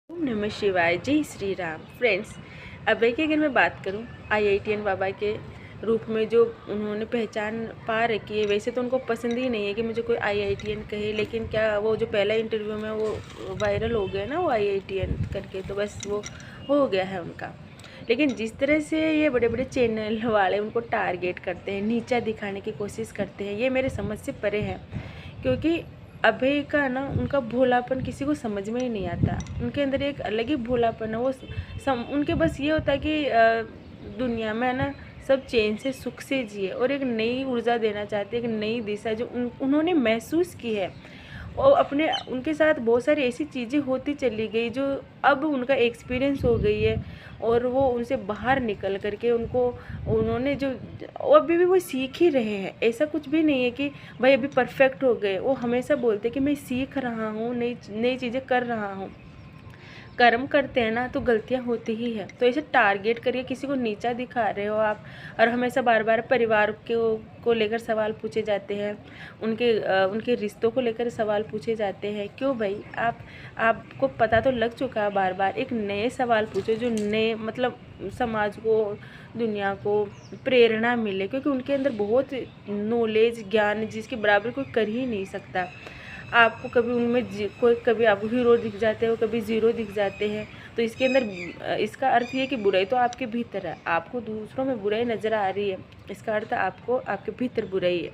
ओम नमः शिवाय। जय श्री राम। फ्रेंड्स, अभय की अगर मैं बात करूं, आईआईटीएन बाबा के रूप में जो उन्होंने पहचान पा रखी है, वैसे तो उनको पसंद ही नहीं है कि मुझे कोई आईआईटीएन कहे, लेकिन क्या वो जो पहला इंटरव्यू में वो वायरल हो गया ना, वो आईआईटीएन करके, तो बस वो हो गया है उनका। लेकिन जिस तरह से ये बड़े बड़े चैनल वाले उनको टारगेट करते हैं, नीचा दिखाने की कोशिश करते हैं, ये मेरे समझ से परे है। क्योंकि अभय का ना, उनका भोलापन किसी को समझ में ही नहीं आता। उनके अंदर एक अलग ही भोलापन है। वो उनके बस ये होता है कि दुनिया में ना सब चैन से सुख से जिए, और एक नई ऊर्जा देना चाहते हैं, एक नई दिशा जो उन्होंने महसूस की है। और उनके साथ बहुत सारी ऐसी चीज़ें होती चली गई जो अब उनका एक्सपीरियंस हो गई है, और वो उनसे बाहर निकल करके उन्होंने जो अभी भी वो सीख ही रहे हैं। ऐसा कुछ भी नहीं है कि भाई अभी परफेक्ट हो गए। वो हमेशा बोलते हैं कि मैं सीख रहा हूँ, नई नई चीज़ें कर रहा हूँ। कर्म करते हैं ना तो गलतियाँ होती ही है। तो ऐसे टारगेट करके किसी को नीचा दिखा रहे हो आप, और हमेशा बार बार परिवार को लेकर सवाल पूछे जाते हैं, उनके रिश्तों को लेकर सवाल पूछे जाते हैं। क्यों भाई? आपको पता तो लग चुका है। बार बार एक नए सवाल पूछो जो नए, मतलब समाज को, दुनिया को प्रेरणा मिले, क्योंकि उनके अंदर बहुत नॉलेज, ज्ञान जिसके बराबर कोई कर ही नहीं सकता। आपको कभी उनमें कोई, कभी आपको हीरो दिख जाते हैं, कभी ज़ीरो दिख जाते हैं। तो इसके अंदर इसका अर्थ ये है कि बुराई तो आपके भीतर है। आपको दूसरों में बुराई नज़र आ रही है, इसका अर्थ आपको आपके भीतर बुराई है।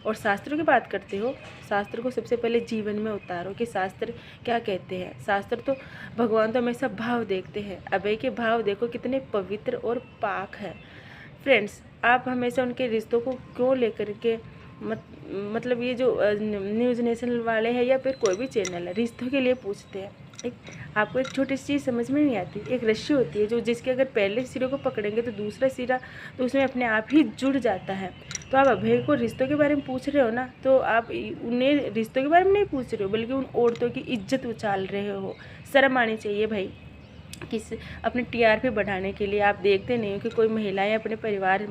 और शास्त्रों की बात करते हो, शास्त्र को सबसे पहले जीवन में उतारो कि शास्त्र क्या कहते हैं। शास्त्र तो, भगवान तो हमेशा भाव देखते हैं। अभय के भाव देखो कितने पवित्र और पाक है। फ्रेंड्स, आप हमेशा उनके रिश्तों को क्यों लेकर के मतलब ये जो न्यूज़ नेशनल वाले हैं या फिर कोई भी चैनल है, रिश्तों के लिए पूछते हैं। आपको एक छोटी सी चीज़ समझ में नहीं आती। एक रस्सी होती है जो जिसके अगर पहले सिरे को पकड़ेंगे तो दूसरा सिरा तो उसमें अपने आप ही जुड़ जाता है। तो आप अभय को रिश्तों के बारे में पूछ रहे हो ना, तो आप उन्हें रिश्तों के बारे में नहीं पूछ रहे हो, बल्कि उन औरतों की इज्जत उछाल रहे हो। शर्म आनी चाहिए भाई। अपने टीआरपी बढ़ाने के लिए आप देखते नहीं हो कि कोई महिलाएं अपने परिवार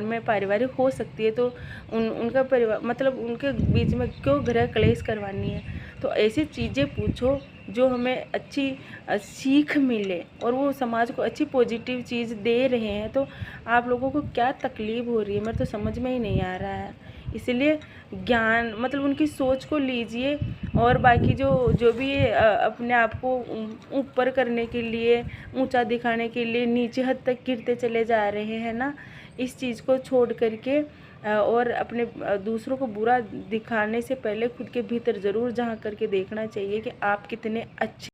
में पारिवारिक हो सकती है, तो उनका परिवार, मतलब उनके बीच में क्यों गृह क्लेश करवानी है। तो ऐसी चीज़ें पूछो जो हमें अच्छी सीख मिले, और वो समाज को अच्छी पॉजिटिव चीज़ दे रहे हैं। तो आप लोगों को क्या तकलीफ़ हो रही है, मेरे तो समझ में ही नहीं आ रहा है। इसलिए ज्ञान, मतलब उनकी सोच को लीजिए, और बाकी जो जो भी अपने आप को ऊपर करने के लिए, ऊंचा दिखाने के लिए नीचे हद तक गिरते चले जा रहे हैं ना, इस चीज़ को छोड़ करके और अपने दूसरों को बुरा दिखाने से पहले खुद के भीतर ज़रूर झांक करके देखना चाहिए कि आप कितने अच्छे